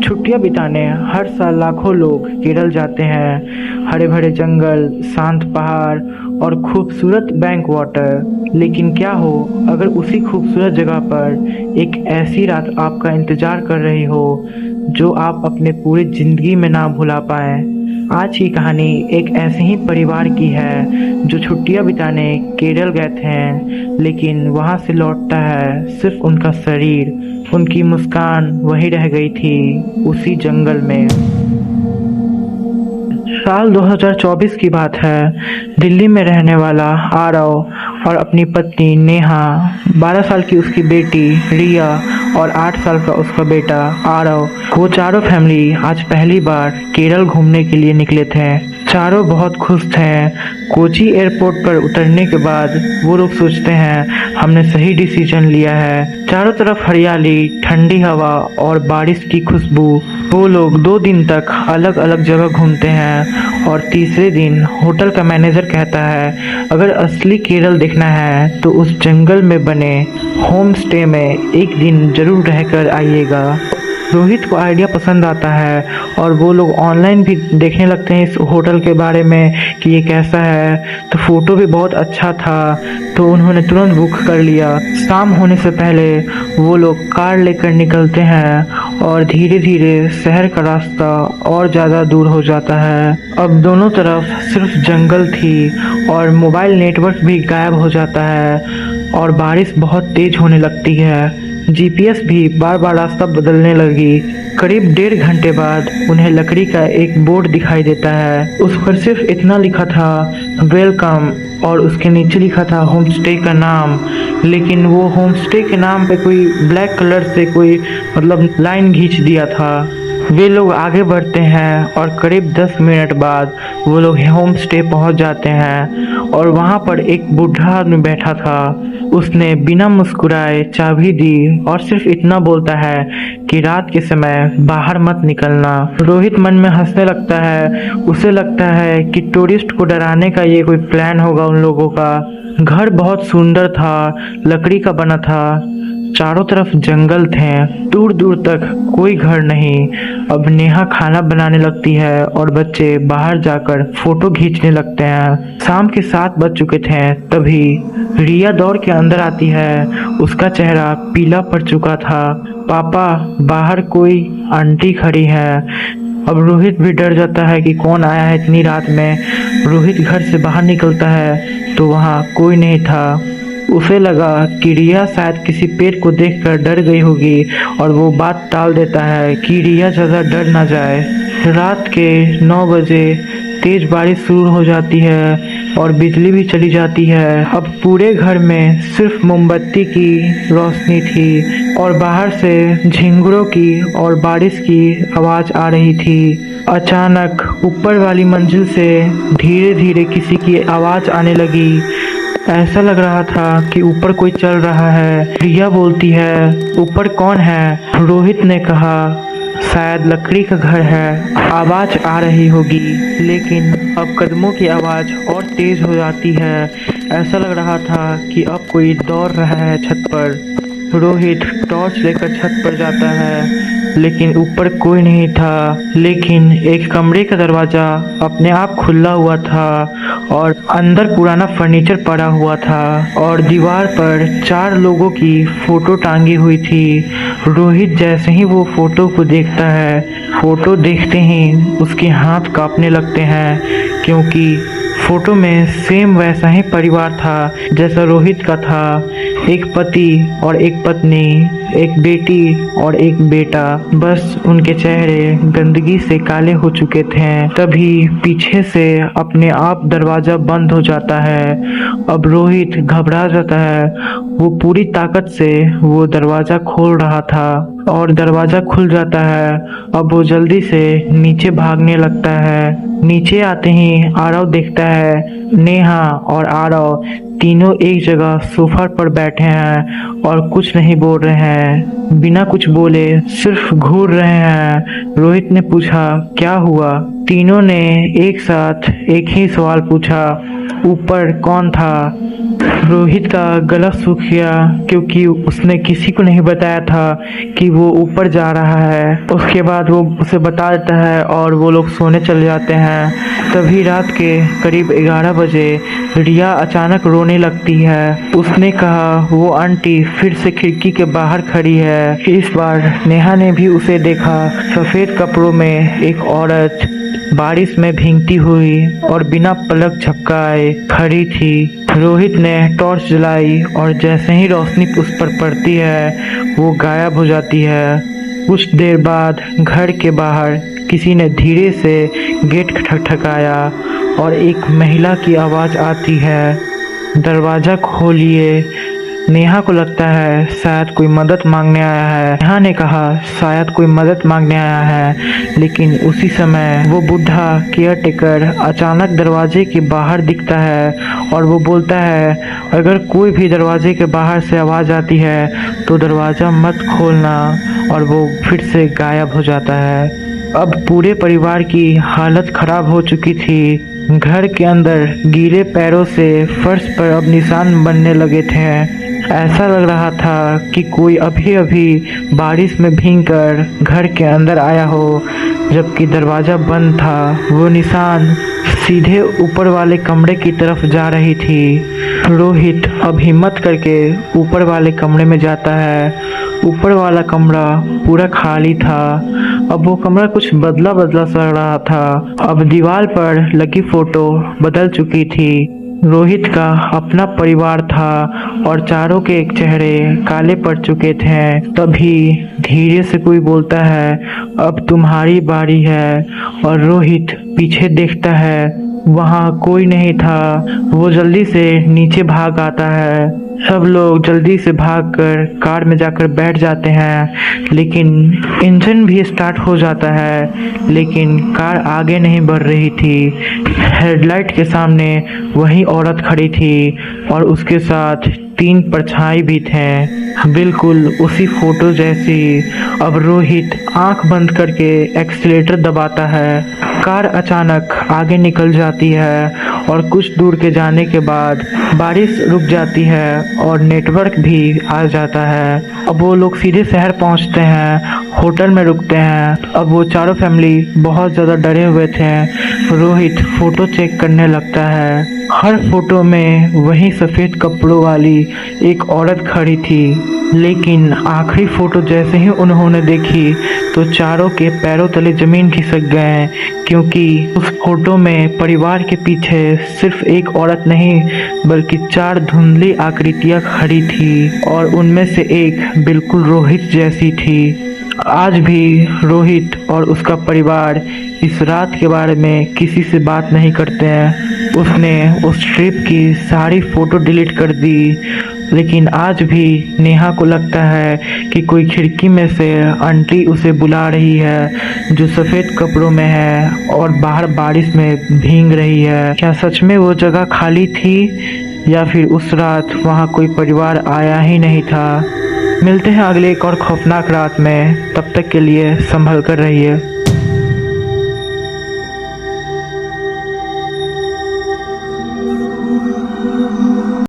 छुट्टियां बिताने हर साल लाखों लोग केरल जाते हैं। हरे भरे जंगल, शांत पहाड़ और खूबसूरत बैंक वाटर। लेकिन क्या हो अगर उसी खूबसूरत जगह पर एक ऐसी रात आपका इंतजार कर रही हो जो आप अपने पूरी जिंदगी में ना भुला पाए। आज की कहानी एक ऐसे ही परिवार की है जो छुट्टियां बिताने केरल गए थे, लेकिन वहां से लौटता है सिर्फ उनका शरीर। उनकी मुस्कान वहीं रह गई थी, उसी जंगल में। साल 2024 की बात है। दिल्ली में रहने वाला आरव और अपनी पत्नी नेहा, 12 साल की उसकी बेटी रिया और 8 साल का उसका बेटा आरव, वो चारों फैमिली आज पहली बार केरल घूमने के लिए निकले थे। चारों बहुत खुश थे। कोची एयरपोर्ट पर उतरने के बाद वो लोग सोचते हैं हमने सही डिसीजन लिया है। चारों तरफ हरियाली, ठंडी हवा और बारिश की खुशबू। वो लोग 2 दिन तक अलग अलग जगह घूमते हैं और तीसरे दिन होटल का मैनेजर कहता है अगर असली केरल देखना है तो उस जंगल में बने होम स्टे में एक दिन जरूर रहकर आइएगा। रोहित को आइडिया पसंद आता है और वो लोग ऑनलाइन भी देखने लगते हैं इस होटल के बारे में कि ये कैसा है। तो फोटो भी बहुत अच्छा था, तो उन्होंने तुरंत बुक कर लिया। शाम होने से पहले वो लोग कार लेकर निकलते हैं और धीरे धीरे शहर का रास्ता और ज़्यादा दूर हो जाता है। अब दोनों तरफ सिर्फ जंगल थी और मोबाइल नेटवर्क भी गायब हो जाता है और बारिश बहुत तेज होने लगती है। जीपीएस भी बार बार रास्ता बदलने लगी। करीब 1.5 घंटे बाद उन्हें लकड़ी का एक बोर्ड दिखाई देता है। उस पर सिर्फ इतना लिखा था वेलकम और उसके नीचे लिखा था होम स्टे का नाम। लेकिन वो होम स्टे के नाम पे कोई ब्लैक कलर से कोई लाइन खींच दिया था। वे लोग आगे बढ़ते हैं और करीब 10 मिनट बाद वो लोग होम स्टे पहुँच जाते हैं और वहाँ पर एक बूढ़ा आदमी बैठा था। उसने बिना मुस्कुराए चाबी दी और सिर्फ इतना बोलता है कि रात के समय बाहर मत निकलना। रोहित मन में हंसने लगता है। उसे लगता है कि टूरिस्ट को डराने का ये कोई प्लान होगा उन लोगों का। घर बहुत सुंदर था, लकड़ी का बना था। चारों तरफ जंगल थे, दूर दूर तक कोई घर नहीं। अब नेहा खाना बनाने लगती है और बच्चे बाहर जाकर फोटो खींचने लगते हैं। शाम के 7 बज चुके थे तभी रिया दौड़ के अंदर आती है। उसका चेहरा पीला पड़ चुका था। पापा, बाहर कोई आंटी खड़ी है। अब रोहित भी डर जाता है कि कौन आया है इतनी रात में। रोहित घर से बाहर निकलता है तो वहाँ कोई नहीं था। उसे लगा कि रिया शायद किसी पेड़ को देखकर डर गई होगी और वो बात टाल देता है कि रिया ज़्यादा डर ना जाए। रात के 9 बजे तेज बारिश शुरू हो जाती है और बिजली भी चली जाती है। अब पूरे घर में सिर्फ मोमबत्ती की रोशनी थी और बाहर से झिंगुरों की और बारिश की आवाज़ आ रही थी। अचानक ऊपर वाली मंजिल से धीरे धीरे किसी की आवाज़ आने लगी। ऐसा लग रहा था कि ऊपर कोई चल रहा है। रिया बोलती है ऊपर कौन है? रोहित ने कहा शायद लकड़ी का घर है। आवाज़ आ रही होगी, लेकिन अब कदमों की आवाज़ और तेज हो जाती है। ऐसा लग रहा था कि अब कोई दौड़ रहा है छत पर। रोहित टॉर्च लेकर छत पर जाता है, लेकिन ऊपर कोई नहीं था। लेकिन एक कमरे का दरवाज़ा अपने आप खुला हुआ था और अंदर पुराना फर्नीचर पड़ा हुआ था और दीवार पर 4 लोगों की फ़ोटो टांगी हुई थी। रोहित जैसे ही वो फ़ोटो को देखता है, फ़ोटो देखते ही उसके हाथ कांपने लगते हैं, क्योंकि फोटो में सेम वैसा ही परिवार था जैसा रोहित का था। एक पति और एक पत्नी, एक बेटी और एक बेटा। बस उनके चेहरे गंदगी से काले हो चुके थे। तभी पीछे से अपने आप दरवाज़ा बंद हो जाता है। अब रोहित घबरा जाता है। वो पूरी ताकत से वो दरवाज़ा खोल रहा था और दरवाज़ा खुल जाता है। अब वो जल्दी से नीचे भागने लगता है। नीचे आते ही आरव देखता है नेहा और आरव तीनों एक जगह सोफा पर बैठे हैं और कुछ नहीं बोल रहे हैं। बिना कुछ बोले सिर्फ घूर रहे हैं। रोहित ने पूछा क्या हुआ? तीनों ने एक साथ एक ही सवाल पूछा, ऊपर कौन था? रोहित का गला सूख गया क्योंकि उसने किसी को नहीं बताया था कि वो ऊपर जा रहा है। उसके बाद वो उसे बता देता है और वो लोग सोने चले जाते हैं। तभी रात के करीब 11 बजे रिया अचानक रोने लगती है। उसने कहा वो आंटी फिर से खिड़की के बाहर खड़ी है। इस बार नेहा ने भी उसे देखा। सफ़ेद कपड़ों में एक औरत बारिश में भीगती हुई और बिना पलक झपकाए खड़ी थी। रोहित ने टॉर्च जलाई और जैसे ही रोशनी उस पर पड़ती है वो गायब हो जाती है। कुछ देर बाद घर के बाहर किसी ने धीरे से गेट खटखटाया और एक महिला की आवाज़ आती है, दरवाज़ा खोलिए। नेहा को लगता है शायद कोई मदद मांगने आया है। नेहा ने कहा शायद कोई मदद मांगने आया है, लेकिन उसी समय वो बूढ़ा केयरटेकर अचानक दरवाजे के बाहर दिखता है और वो बोलता है अगर कोई भी दरवाजे के बाहर से आवाज़ आती है तो दरवाज़ा मत खोलना, और वो फिर से गायब हो जाता है। अब पूरे परिवार की हालत खराब हो चुकी थी। घर के अंदर गीले पैरों से फर्श पर अब निशान बनने लगे थे। ऐसा लग रहा था कि कोई अभी अभी बारिश में भीगकर घर के अंदर आया हो, जबकि दरवाज़ा बंद था। वो निशान सीधे ऊपर वाले कमरे की तरफ जा रही थी। रोहित अब हिम्मत करके ऊपर वाले कमरे में जाता है। ऊपर वाला कमरा पूरा खाली था। अब वो कमरा कुछ बदला बदला सा लग रहा था। अब दीवार पर लगी फोटो बदल चुकी थी। रोहित का अपना परिवार था और चारों के एक चेहरे काले पड़ चुके थे। तभी धीरे से कोई बोलता है अब तुम्हारी बारी है, और रोहित पीछे देखता है वहाँ कोई नहीं था। वो जल्दी से नीचे भाग आता है। सब लोग जल्दी से भागकर कार में जाकर बैठ जाते हैं, लेकिन इंजन भी स्टार्ट हो जाता है, लेकिन कार आगे नहीं बढ़ रही थी। हेडलाइट के सामने वही औरत खड़ी थी और उसके साथ 3 परछाई भी थे, बिल्कुल उसी फोटो जैसी। अब रोहित आंख बंद करके एक्सीलेटर दबाता है। कार अचानक आगे निकल जाती है और कुछ दूर के जाने के बाद बारिश रुक जाती है और नेटवर्क भी आ जाता है। अब वो लोग सीधे शहर पहुंचते हैं, होटल में रुकते हैं। अब वो चारों फैमिली बहुत ज़्यादा डरे हुए थे। रोहित फ़ोटो चेक करने लगता है। हर फोटो में वही सफ़ेद कपड़ों वाली एक औरत खड़ी थी, लेकिन आखिरी फ़ोटो जैसे ही उन्होंने देखी तो चारों के पैरों तले ज़मीन खिसक गए, क्योंकि उस फोटो में परिवार के पीछे सिर्फ एक औरत नहीं बल्कि 4 धुंधली आकृतियाँ खड़ी थी, और उनमें से एक बिल्कुल रोहित जैसी थी। आज भी रोहित और उसका परिवार इस रात के बारे में किसी से बात नहीं करते हैं। उसने उस ट्रिप की सारी फ़ोटो डिलीट कर दी, लेकिन आज भी नेहा को लगता है कि कोई खिड़की में से आंटी उसे बुला रही है, जो सफ़ेद कपड़ों में है और बाहर बारिश में भीग रही है। क्या सच में वो जगह खाली थी, या फिर उस रात वहाँ कोई परिवार आया ही नहीं था? मिलते हैं अगले एक और खौफनाक रात में। तब तक के लिए संभल कर रहिए।